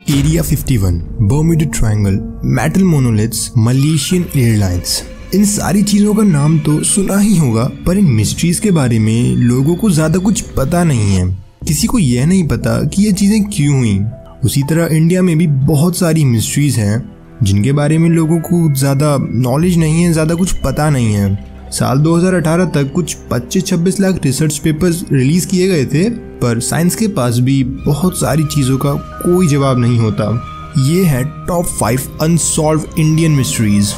Area 51, Bermuda triangle, metal monoliths, Malaysian airlines, इन सारी चीजों का नाम तो सुना ही होगा, पर इन मिस्ट्रीज के बारे में लोगों को ज्यादा कुछ पता नहीं है। किसी को यह नहीं पता कि ये चीजें क्यों हुई। उसी तरह इंडिया में भी बहुत सारी मिस्ट्रीज हैं जिनके बारे में लोगों को ज्यादा नॉलेज नहीं है, ज्यादा कुछ पता नहीं है। साल 2018 तक कुछ 25-26 लाख रिसर्च पेपर्स रिलीज किए गए थे, पर साइंस के पास भी बहुत सारी चीजों का कोई जवाब नहीं होता। ये है टॉप 5 अनसॉल्व इंडियन मिस्ट्रीज।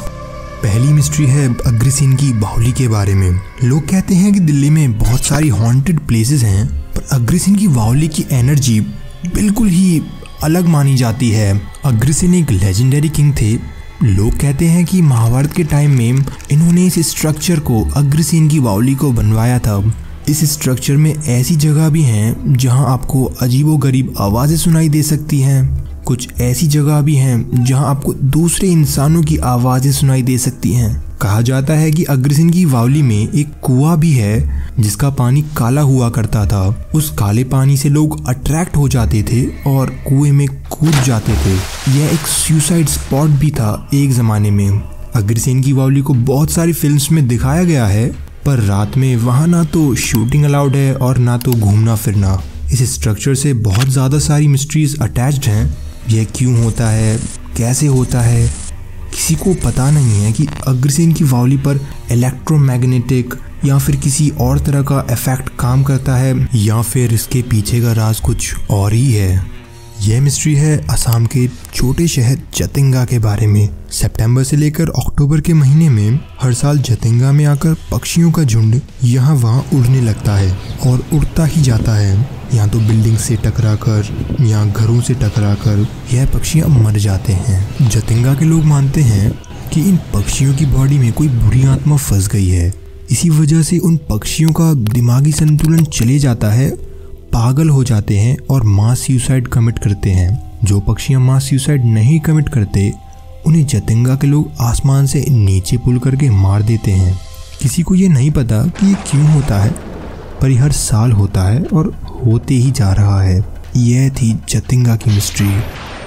पहली मिस्ट्री है अग्रसेन की बाहुली के बारे में। लोग कहते हैं कि दिल्ली में बहुत सारी हॉन्टेड प्लेसेस हैं, पर अग्रसेन की बाहुली की एनर्जी बिल्कुल ही अलग मानी जाती है। अग्रसेन एक लेजेंडरी किंग थे। लोग कहते हैं कि महाभारत के टाइम में इन्होंने इस स्ट्रक्चर को, अग्रसेन की बाहुली को बनवाया था। इस स्ट्रक्चर में ऐसी जगह भी हैं जहां आपको अजीबोगरीब आवाज़ें सुनाई दे सकती हैं। कुछ ऐसी जगह भी हैं जहां आपको दूसरे इंसानों की आवाज़ें सुनाई दे सकती हैं। कहा जाता है कि अग्रसेन की बाहुली में एक कुआं भी है जिसका पानी काला हुआ करता था। उस काले पानी से लोग अट्रैक्ट हो जाते थे और कुएं में कूद जाते थे। यह एक सुसाइड स्पॉट भी था एक ज़माने में। अग्रसेन की बाहुली को बहुत सारी फिल्म्स में दिखाया गया है, पर रात में वहाँ ना तो शूटिंग अलाउड है और ना तो घूमना फिरना। इस स्ट्रक्चर से बहुत ज़्यादा सारी मिस्ट्रीज अटैच्ड हैं। यह क्यों होता है, कैसे होता है, किसी को पता नहीं है कि अग्रसेन की बाहुली पर इलेक्ट्रोमैग्नेटिक या फिर किसी और तरह का इफेक्ट काम करता है, या फिर इसके पीछे का राज कुछ और ही है। यह मिस्ट्री है असम के छोटे शहर जतिंगा के बारे में। सितंबर से लेकर अक्टूबर के महीने में हर साल जतिंगा में आकर पक्षियों का झुंड यहाँ वहाँ उड़ने लगता है और उड़ता ही जाता है। या तो बिल्डिंग से टकराकर या घरों से टकराकर यह पक्षियाँ मर जाते हैं। जतिंगा के लोग मानते हैं कि इन पक्षियों की बॉडी में कोई बुरी आत्मा फंस गई है। इसी वजह से उन पक्षियों का दिमागी संतुलन चले जाता है, पागल हो जाते हैं और मास सुसाइड कमिट करते हैं। जो पक्षियां मास सुसाइड नहीं कमिट करते उन्हें जतिंगा के लोग आसमान से नीचे पुल करके मार देते हैं। किसी को ये नहीं पता कि ये क्यों होता है, पर यह हर साल होता है और होते ही जा रहा है। यह थी जतिंगा की मिस्ट्री।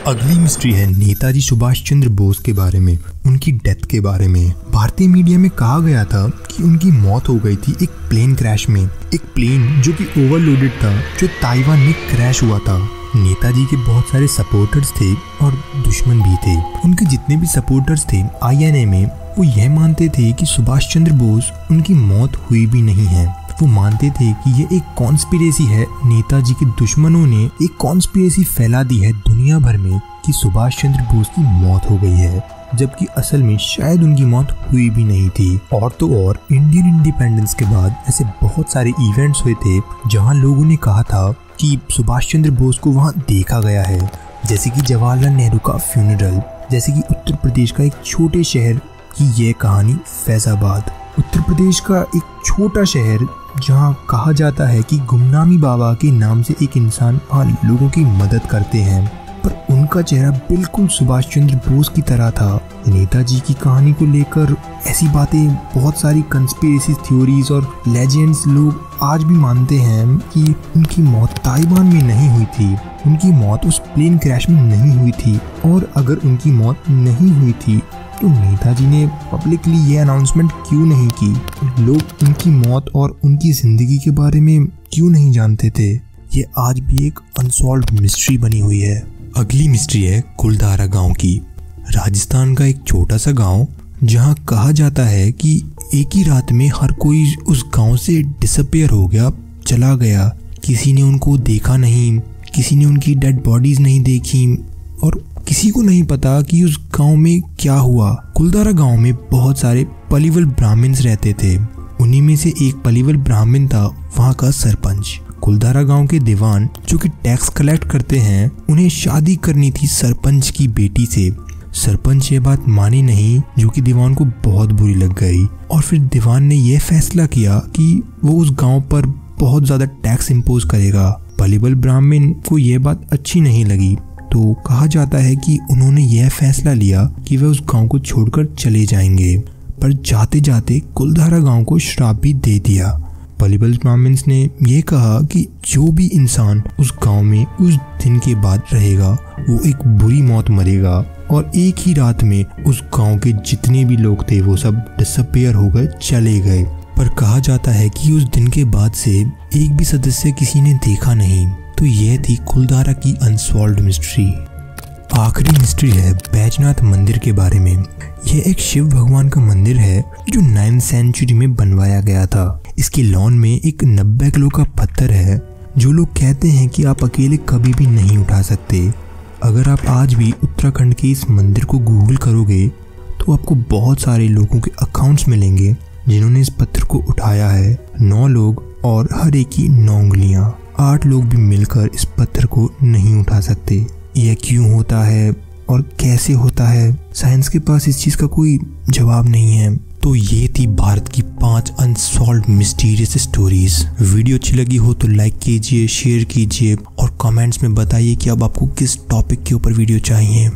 अगली मिस्ट्री है नेताजी सुभाष चंद्र बोस के बारे में, उनकी डेथ के बारे में। भारतीय मीडिया में कहा गया था कि उनकी मौत हो गई थी एक प्लेन क्रैश में। एक प्लेन जो कि ओवरलोडेड था, जो ताइवान में क्रैश हुआ था। नेताजी के बहुत सारे सपोर्टर्स थे और दुश्मन भी थे। उनके जितने भी सपोर्टर्स थे INA में, वो यह मानते थे कि सुभाष चंद्र बोस उनकी मौत हुई भी नहीं है। वो मानते थे कि ये एक कॉन्स्पिरेसी है। नेताजी के दुश्मनों ने एक कॉन्स्पिरेसी फैला दी है दुनिया भर में कि सुभाष चंद्र बोस की मौत हो गई है, जबकि असल में शायद उनकी मौत हुई भी नहीं थी। और तो और इंडियन इंडिपेंडेंस के बाद ऐसे बहुत सारे इवेंट्स हुए थे जहां लोगों ने कहा था कि सुभाष चंद्र बोस को वहां देखा गया है, जैसे कि जवाहरलाल नेहरू का फ्यूनरल, जैसे कि उत्तर प्रदेश का एक छोटे शहर की यह कहानी फैजाबाद। उत्तर प्रदेश का एक छोटा शहर जहां कहा जाता है कि गुमनामी बाबा के नाम से एक इंसान वहाँ लोगों की मदद करते हैं, पर उनका चेहरा बिल्कुल सुभाष चंद्र बोस की तरह था। नेताजी की कहानी को लेकर ऐसी बातें, बहुत सारी कंस्पिरेसी थ्योरीज और लेजेंड्स लोग आज भी मानते हैं कि उनकी मौत ताइवान में नहीं हुई थी, उनकी मौत उस प्लेन क्रैश में नहीं हुई थी। और अगर उनकी मौत नहीं हुई थी तो नेताजी ने पब्लिकली ये अनाउंसमेंट क्यों नहीं की? लोग उनकी मौत और उनकी ज़िंदगी के बारे में क्यों नहीं जानते थे? ये आज भी एक अनसॉल्व्ड मिस्ट्री बनी हुई है। अगली मिस्ट्री है कुलधारा गांव की। राजस्थान का एक छोटा सा गांव जहां कहा जाता है कि एक ही रात में हर कोई उस गांव से डिसअपियर हो गया, चला गया। किसी ने उनको देखा नहीं, किसी ने उनकी डेड बॉडीज नहीं देखी और किसी को नहीं पता कि उस गांव में क्या हुआ। कुलधारा गांव में बहुत सारे पलीवल ब्राह्मण्स रहते थे। उन्हीं में से एक पलीवल ब्राह्मण था वहां का सरपंच। कुलधारा गांव के दीवान जो कि टैक्स कलेक्ट करते हैं, उन्हें शादी करनी थी सरपंच की बेटी से। सरपंच ये बात मानी नहीं, जो कि दीवान को बहुत बुरी लग गई और फिर दीवान ने यह फैसला किया कि वो उस गांव पर बहुत ज्यादा टैक्स इम्पोज करेगा। पलीवल ब्राह्मण को यह बात अच्छी नहीं लगी, तो कहा जाता है कि उन्होंने यह फैसला लिया कि वे उस गांव को छोड़कर चले जाएंगे। पर जाते जाते कुलधारा गांव को श्राप भी दे दिया। पॉलीबल ब्राह्मण्स ने यह कहा कि जो भी इंसान उस गांव में उस दिन के बाद रहेगा वो एक बुरी मौत मरेगा, और एक ही रात में उस गांव के जितने भी लोग थे वो सब डिसअपियर हो गए, चले गए। पर कहा जाता है कि उस दिन के बाद से एक भी सदस्य किसी ने देखा नहीं। तो यह थी कुलधारा की अनसॉल्व्ड मिस्ट्री। आखिरी मिस्ट्री है बैजनाथ मंदिर के बारे में। यह एक शिव भगवान का मंदिर है जो 9th सेंचुरी में बनवाया गया था। इसके लॉन में एक 90 किलो का पत्थर है जो लोग कहते हैं कि आप अकेले कभी भी नहीं उठा सकते। अगर आप आज भी उत्तराखंड के इस मंदिर को गूगल करोगे तो आपको बहुत सारे लोगों के अकाउंट्स मिलेंगे जिन्होंने इस पत्थर को उठाया है। 9 लोग और हर एक की 9 उंगलियां। 8 लोग भी मिलकर इस पत्थर को नहीं उठा सकते। यह क्यों होता है और कैसे होता है, साइंस के पास इस चीज़ का कोई जवाब नहीं है। तो ये थी भारत की 5 अनसॉल्व्ड मिस्टीरियस स्टोरीज। वीडियो अच्छी लगी हो तो लाइक कीजिए, शेयर कीजिए और कमेंट्स में बताइए कि अब आपको किस टॉपिक के ऊपर वीडियो चाहिए।